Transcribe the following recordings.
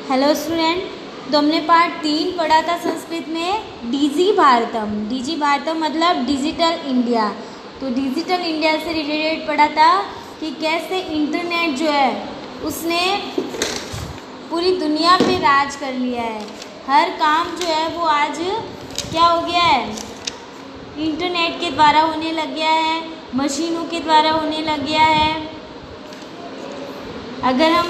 Hello student, तो हमने part 3 पढ़ा था संस्कृत में डीजी भारतम। डीजी भारतम मतलब डिजिटल इंडिया। तो डिजिटल इंडिया से रिलेटेड पढ़ा था कि कैसे इंटरनेट जो है उसने पूरी दुनिया पे राज कर लिया है। हर काम जो है वो आज क्या हो गया है, इंटरनेट के द्वारा होने लग गया है, मशीनों के द्वारा होने लग गया है। अगर हम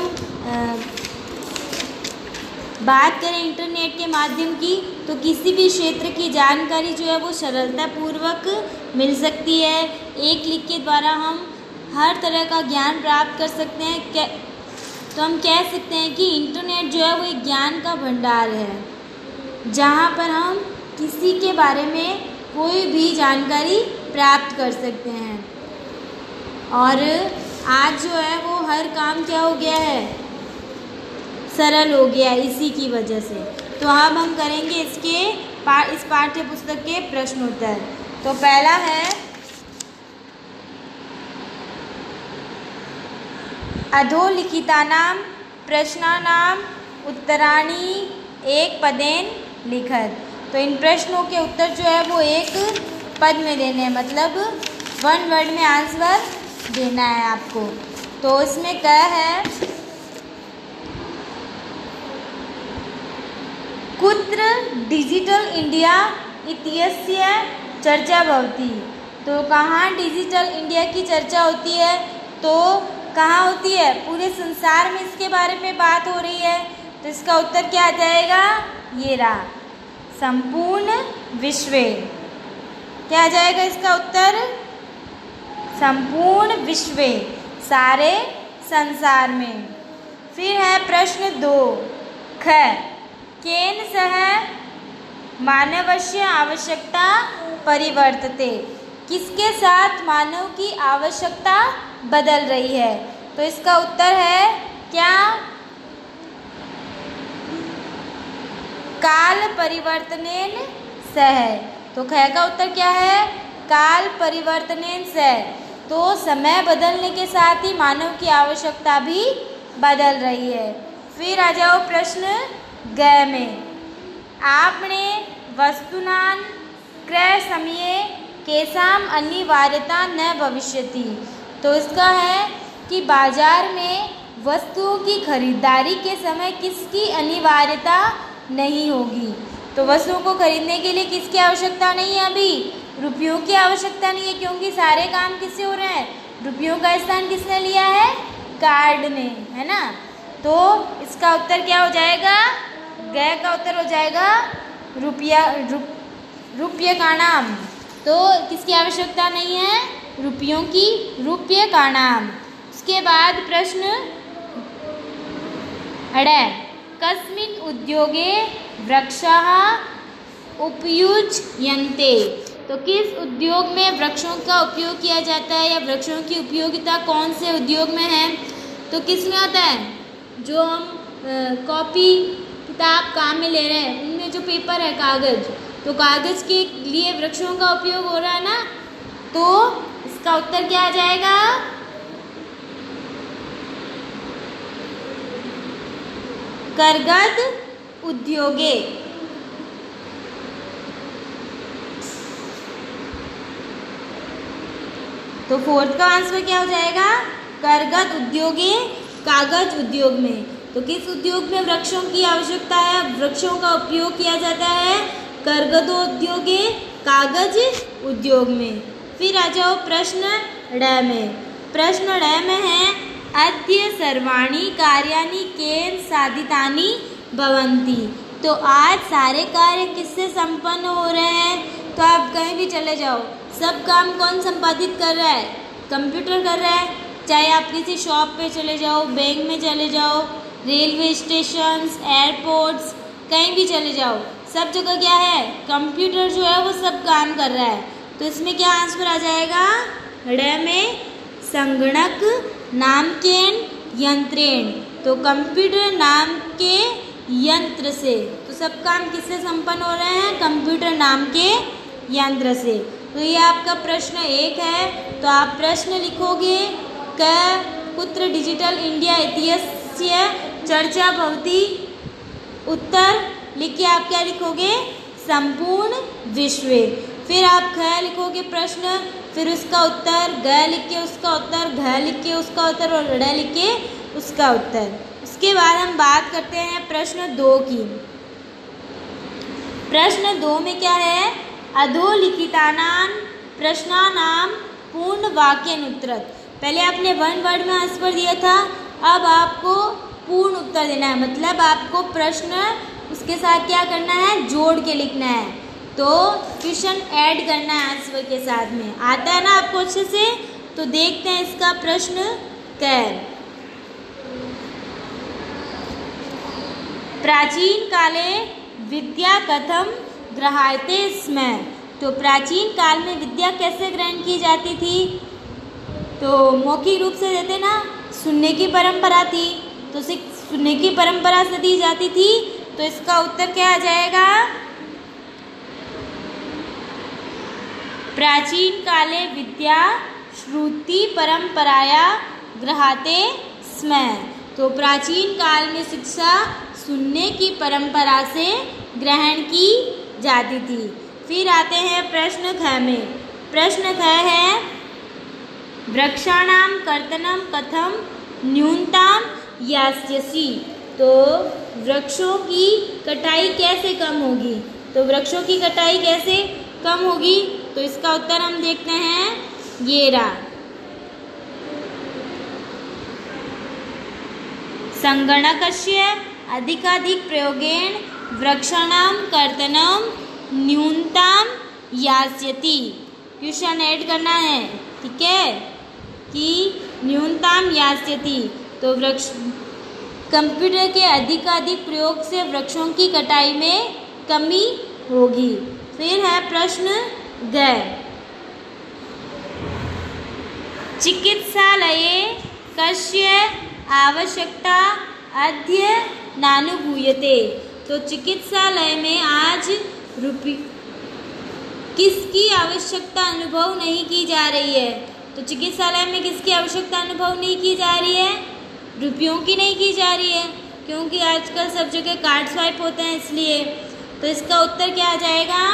बात करें इंटरनेट के माध्यम की, तो किसी भी क्षेत्र की जानकारी जो है वो सरलतापूर्वक मिल सकती है। एक क्लिक के द्वारा हम हर तरह का ज्ञान प्राप्त कर सकते हैं। तो हम कह सकते हैं कि इंटरनेट जो है वो एक ज्ञान का भंडार है, जहाँ पर हम किसी के बारे में कोई भी जानकारी प्राप्त कर सकते हैं। और आज जो है वो हर काम क्या हो गया है, सरल हो गया है इसी की वजह से। तो अब हम करेंगे इस पाठ्य पुस्तक के प्रश्नोत्तर। तो पहला है अधोलिखितानां प्रश्नानां उत्तराणि एक पदेन लिखत। तो इन प्रश्नों के उत्तर जो है वो एक पद में देने हैं, मतलब वन वर्ड में आंसर देना है आपको। तो इसमें क्या है, कुत्र डिजिटल इंडिया इत्यस्य चर्चा भवति। तो कहाँ डिजिटल इंडिया की चर्चा होती है, तो कहाँ होती है, पूरे संसार में इसके बारे में बात हो रही है। तो इसका उत्तर क्या आ जाएगा, ये रहा, संपूर्ण विश्व। क्या आ जाएगा इसका उत्तर, संपूर्ण विश्व, सारे संसार में। फिर है प्रश्न 2 ख, केन सह मानवस्य आवश्यकता परिवर्तते। किसके साथ मानव की आवश्यकता बदल रही है। तो इसका उत्तर है क्या, काल परिवर्तनेन सह। तो ख का उत्तर क्या है, काल परिवर्तनेन सह। तो समय बदलने के साथ ही मानव की आवश्यकता भी बदल रही है। फिर आ जाओ प्रश्न ग में, आपने वस्तुनां क्रय समये केषाम् अनिवार्यता न भविष्यति। तो इसका है कि बाजार में वस्तुओं की खरीदारी के समय किसकी अनिवार्यता नहीं होगी। तो वस्तुओं को खरीदने के लिए किसकी आवश्यकता नहीं है, अभी रुपयों की आवश्यकता नहीं है, क्योंकि सारे काम किससे हो रहे हैं, रुपयों का स्थान किसने लिया है, कार्ड ने, है ना। तो इसका उत्तर क्या हो जाएगा, ग का उत्तर हो जाएगा रुपये का नाम। तो किसकी आवश्यकता नहीं है, रुपयों की, रुपये का नाम। उसके बाद प्रश्न अड़, कस्मिन् उद्योगे वृक्षाः उपयुज्यन्ते। तो किस उद्योग में वृक्षों का उपयोग किया जाता है, या वृक्षों की उपयोगिता कौन से उद्योग में है। तो किस में आता है, जो हम कॉपी किताब काम में ले रहे हैं, उनमें जो पेपर है कागज़, तो कागज़ के लिए वृक्षों का उपयोग हो रहा है ना। तो इसका उत्तर क्या आ जाएगा, करगद उद्योगे। तो फोर्थ का आंसर क्या हो जाएगा, करगद उद्योगे, कागज उद्योग में। तो किस उद्योग में वृक्षों की आवश्यकता है, वृक्षों का उपयोग किया जाता है, करगदोद्योगे, कागज उद्योग में। फिर आ जाओ प्रश्न ड में। प्रश्न ड में है, अद्य सर्वाणि कार्याणि केन साधितानि भवन्ति। तो आज सारे कार्य किससे संपन्न हो रहे हैं। तो आप कहीं भी चले जाओ, सब काम कौन संपादित कर रहा है, कंप्यूटर कर रहा है। चाहे आप किसी शॉप पे चले जाओ, बैंक में चले जाओ, रेलवे स्टेशंस, एयरपोर्ट्स, कहीं भी चले जाओ, सब जगह क्या है, कंप्यूटर जो है वो सब काम कर रहा है। तो इसमें क्या आंसर आ जाएगा, ड में संगणक नामकेन यंत्रेण। तो कंप्यूटर नाम के यंत्र से, तो सब काम किससे संपन्न हो रहे हैं, कंप्यूटर नाम के यंत्र से। तो ये आपका प्रश्न 1 है। तो आप प्रश्न लिखोगे, क कुत्र डिजिटल इंडिया इत्यस्य चर्चा भवति। उत्तर लिख के आप क्या लिखोगे? संपूर्ण विश्व। फिर आप ख लिखोगे प्रश्न, फिर उसका उत्तर, ग लिख के उसका उत्तर, घ लिख के उसका उत्तर और ड़ लिख के उसका उत्तर। उसके बाद हम बात करते हैं प्रश्न 2 की। प्रश्न 2 में क्या है? अधोलिखितानां प्रश्नानां पूर्ण वाक्यानुत्तरत्। पहले आपने वन वर्ड में आंसर दिया था, अब आपको पूर्ण उत्तर देना है, मतलब आपको प्रश्न उसके साथ क्या करना है? जोड़ के लिखना है। तो क्वेश्चन ऐड करना है आंसर के साथ में। आता है ना आपको अच्छे से? तो देखते हैं इसका प्रश्न क्या है। प्राचीन काले विद्या कथम ग्रह्यते स्म। तो प्राचीन काल में विद्या कैसे ग्रहण की जाती थी? तो मौखिक रूप से देते ना, सुनने की परंपरा थी, तो सुनने की परंपरा से दी जाती थी। तो इसका उत्तर क्या आ जाएगा? प्राचीन काले विद्या श्रुति परंपराया गृह्यते स्म। तो प्राचीन काल में शिक्षा सुनने की परंपरा से ग्रहण की जाती थी। फिर आते हैं प्रश्न ख में। प्रश्न ख है वृक्षाणां कर्तनं कथम न्यूनताम यास्यसि। तो वृक्षों की कटाई कैसे कम होगी? तो वृक्षों की कटाई कैसे कम होगी? तो इसका उत्तर हम देखते हैं, ये रहा। संगणकस्य अधिकाधिक प्रयोगेण वृक्षाणां कर्तनं न्यूनताम यास्यति। क्वेश्चन ऐड करना है, ठीक है, कि न्यूनताम यास्यति। तो वृक्ष कंप्यूटर के अधिकाधिक प्रयोग से वृक्षों की कटाई में कमी होगी। फिर है प्रश्न ग। चिकित्सालये कस्य आवश्यकता अध्ययनानुभूयते। तो चिकित्सालय में आज किसकी आवश्यकता अनुभव नहीं की जा रही है? तो चिकित्सालय में किसकी आवश्यकता अनुभव नहीं की जा रही है? रुपयों की नहीं की जा रही है, क्योंकि आजकल सब जगह कार्ड स्वाइप होते हैं इसलिए। तो इसका उत्तर क्या आ जाएगा?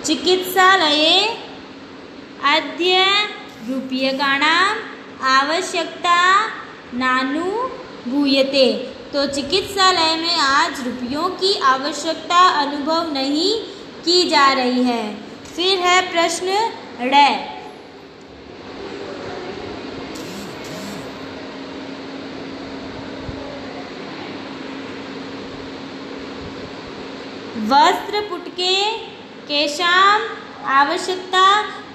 चिकित्सालये अध्ययन रूप्यकाणां आवश्यकता नानुभूयते। तो चिकित्सालय में आज रुपयों की आवश्यकता अनुभव नहीं की जा रही है। फिर है प्रश्न ड। वस्त्र पुटके केशाम आवश्यकता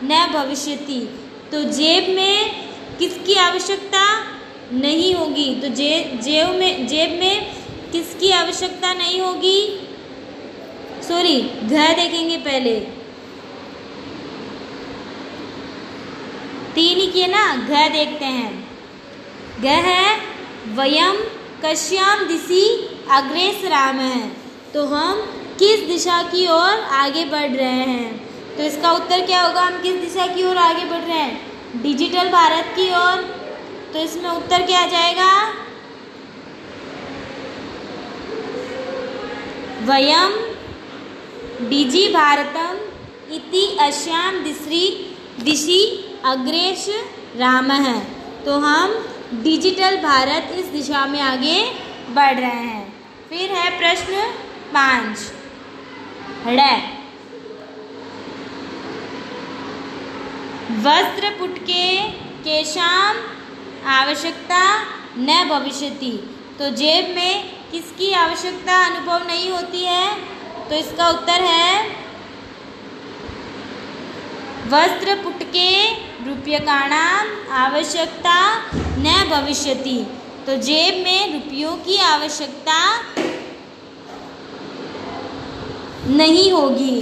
न भविष्यति। तो जेब में किसकी आवश्यकता नहीं होगी? तो जेब में किसकी आवश्यकता नहीं होगी? सॉरी, घ देखेंगे पहले, 3 ही किए ना, घ देखते हैं। घ है वयम कस्याम दिशि अग्रेसरामः। तो हम किस दिशा की ओर आगे बढ़ रहे हैं? तो इसका उत्तर क्या होगा? हम किस दिशा की ओर आगे बढ़ रहे हैं? डिजिटल भारत की ओर। तो इसमें उत्तर क्या आ जाएगा? वयम डिजि भारतम इति अस्यां दिशि अग्रेसरामः। तो हम डिजिटल भारत इस दिशा में आगे बढ़ रहे हैं। फिर है प्रश्न 5 ड़। वस्त्र पुटके केशाम आवश्यकता न भविष्यति। तो जेब में किसकी आवश्यकता अनुभव नहीं होती है? तो इसका उत्तर है वस्त्र पुटके रूप्यकाणां आवश्यकता न भविष्यति। तो जेब में रुपयों की आवश्यकता नहीं होगी।